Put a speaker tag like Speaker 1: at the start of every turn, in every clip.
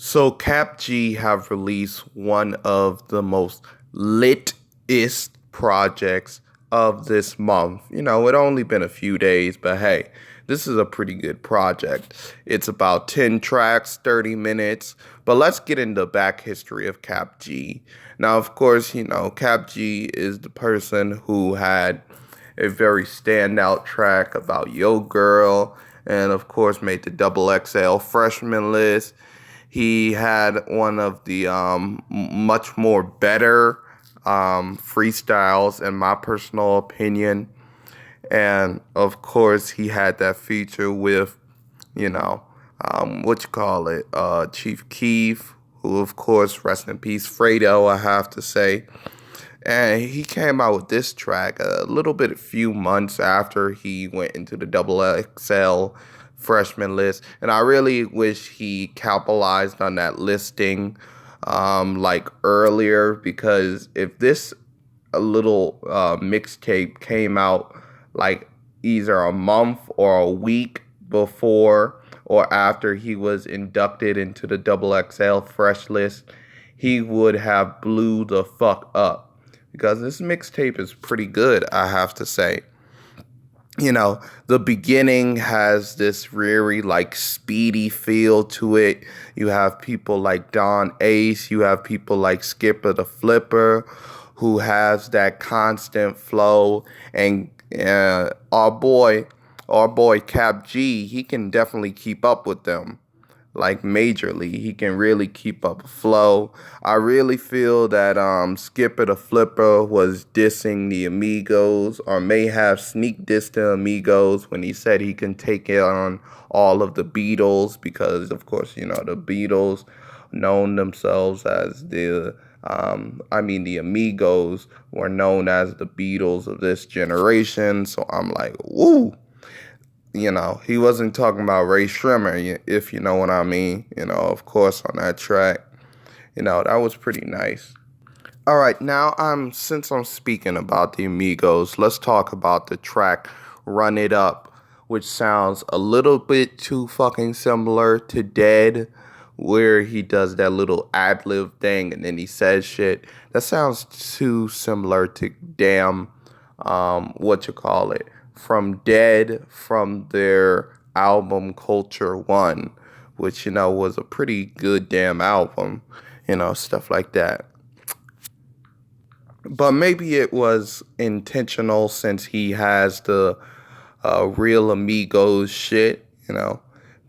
Speaker 1: So Cap G have released one of the most litest projects of this month. It only been a few days, but hey, this is a pretty good project. It's about 10 tracks, 30 minutes. But let's get into the back history of Cap G. Now, of course, Cap G is the person who had a very standout track about Yo Girl, and of course made the double XL freshman list. He had one of the much more better freestyles, in my personal opinion. And of course, he had that feature with, you know, Chief Keef, who, of course, rest in peace, Fredo, I have to say. And he came out with this track a few months after he went into the double XL freshman list. And I really wish he capitalized on that listing like earlier, because if this a little mixtape came out like either a month or a week before or after he was inducted into the double XL fresh list, he would have blew the fuck up, because this mixtape is pretty good, I have to say. The beginning has this very like speedy feel to it. You have people like Don Ace, you have people like Skipper the Flipper, who has that constant flow, and our boy Cap G, he can definitely keep up with them, like majorly. He can really keep up a flow. I really feel that Skipper the Flipper was dissing the Amigos, or may have sneak dissed the Amigos when he said he can take it on all of the Beatles, because of course, the Beatles known themselves as the Amigos were known as the Beatles of this generation. So I'm like, woo. He wasn't talking about Ray Shrimmer, if you know what I mean. Of course, on that track, that was pretty nice. All right, now since I'm speaking about the Amigos, let's talk about the track "Run It Up," which sounds a little bit too fucking similar to Dead, where he does that little ad lib thing and then he says shit. That sounds too similar to damn, from Dead, from their album Culture One, which, was a pretty good damn album, stuff like that. But maybe it was intentional, since he has the real Amigos shit,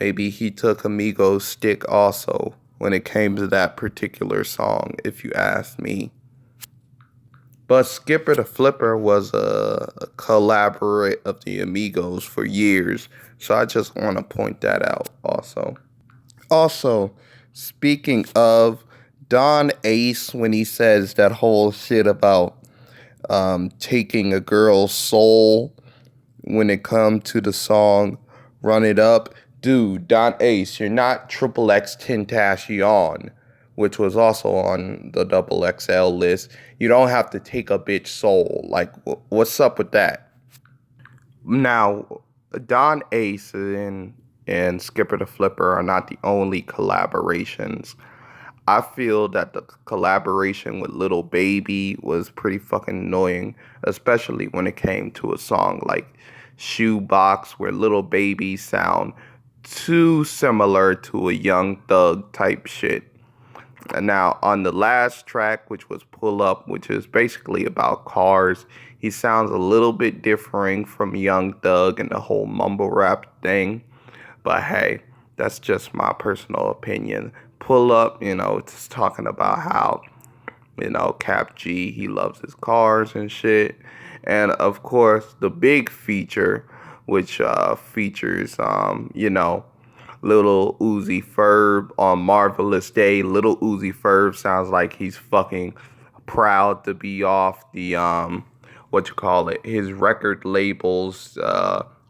Speaker 1: Maybe he took Amigos stick also when it came to that particular song, if you ask me. But Skipper the Flipper was a collaborate of the Amigos for years, so I just want to point that out also. Also, speaking of Don Ace, when he says that whole shit about taking a girl's soul when it comes to the song Run It Up, dude, Don Ace, you're not Triple X Tentacion, which was also on the double XL list. You don't have to take a bitch soul. Like, what's up with that? Now, Don Ace and Skipper the Flipper are not the only collaborations. I feel that the collaboration with Little Baby was pretty fucking annoying, especially when it came to a song like Shoebox, where Little Baby sound too similar to a Young Thug type shit. And now, on the last track, which was Pull Up, which is basically about cars, he sounds a little bit differing from Young Thug and the whole mumble rap thing. But hey, that's just my personal opinion. Pull Up, it's talking about how, Cap G, he loves his cars and shit. And of course, the big feature, which features, Little Uzi Ferb on Marvelous Day. Little Uzi Ferb sounds like he's fucking proud to be off the his record label's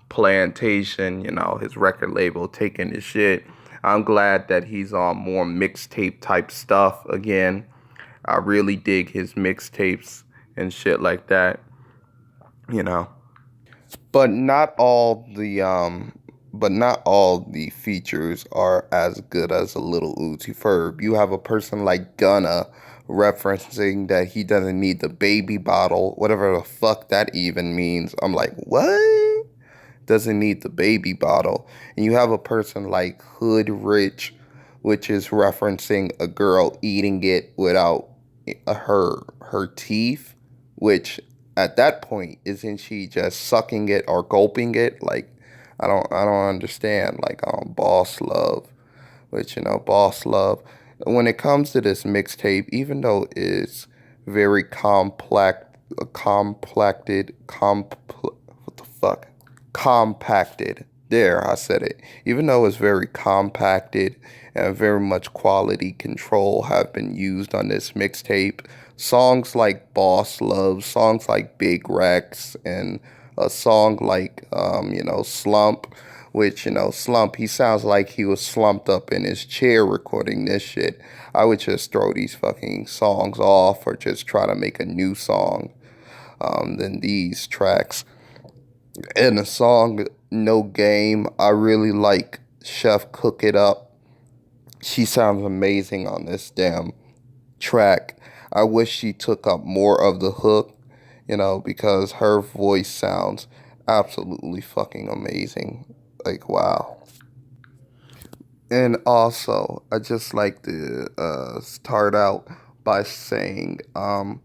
Speaker 1: plantation, his record label taking his shit. I'm glad that he's on more mixtape type stuff again. I really dig his mixtapes and shit like that, you know. But not all the but not all the features are as good as a Little Uzi Ferb. You have a person like Gunna referencing that he doesn't need the baby bottle, whatever the fuck that even means. I'm like, what? Doesn't need the baby bottle. And you have a person like Hood Rich, which is referencing a girl eating it without her teeth, which at that point isn't she just sucking it or gulping it? Like I don't understand. Like Boss Love, which Boss Love. When it comes to this mixtape, even though it's very complex, what the fuck? Compacted. There, I said it. Even though it's very compacted and very much quality control have been used on this mixtape, songs like Boss Love, songs like Big Rex, and a song like, Slump, which, Slump, he sounds like he was slumped up in his chair recording this shit. I would just throw these fucking songs off or just try to make a new song than these tracks. And the song No Game, I really like Chef Cook It Up. She sounds amazing on this damn track. I wish she took up more of the hook, because her voice sounds absolutely fucking amazing. Like, wow. And also, I just like to start out by saying,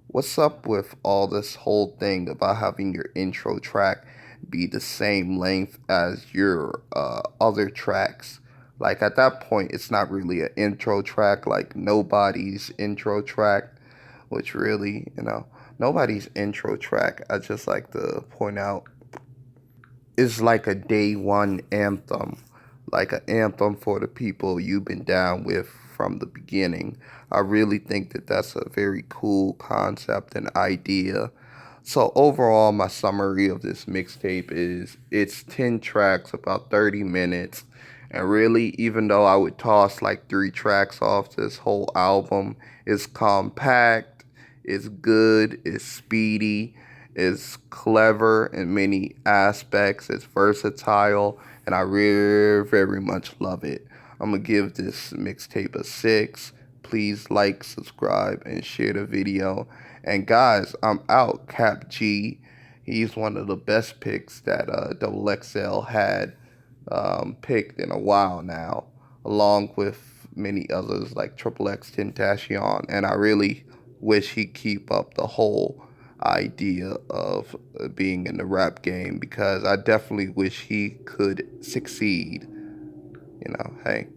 Speaker 1: what's up with all this whole thing about having your intro track be the same length as your other tracks? Like at that point, it's not really an intro track, like nobody's intro track, which really, nobody's intro track, I just like to point out, is like a day one anthem, like an anthem for the people you've been down with from the beginning. I really think that that's a very cool concept and idea. So overall, my summary of this mixtape is it's 10 tracks, about 30 minutes. And really, even though I would toss like 3 tracks off this whole album, it's compact, it's good, it's speedy, it's clever in many aspects, it's versatile, and I really very much love it. I'm gonna give this mixtape a 6. Please like, subscribe, and share the video. And guys, I'm out. Cap G, he's one of the best picks that Double XL had picked in a while now, along with many others like Triple X Tentacion. And I really wish he'd keep up the whole idea of being in the rap game, because I definitely wish he could succeed. Hey.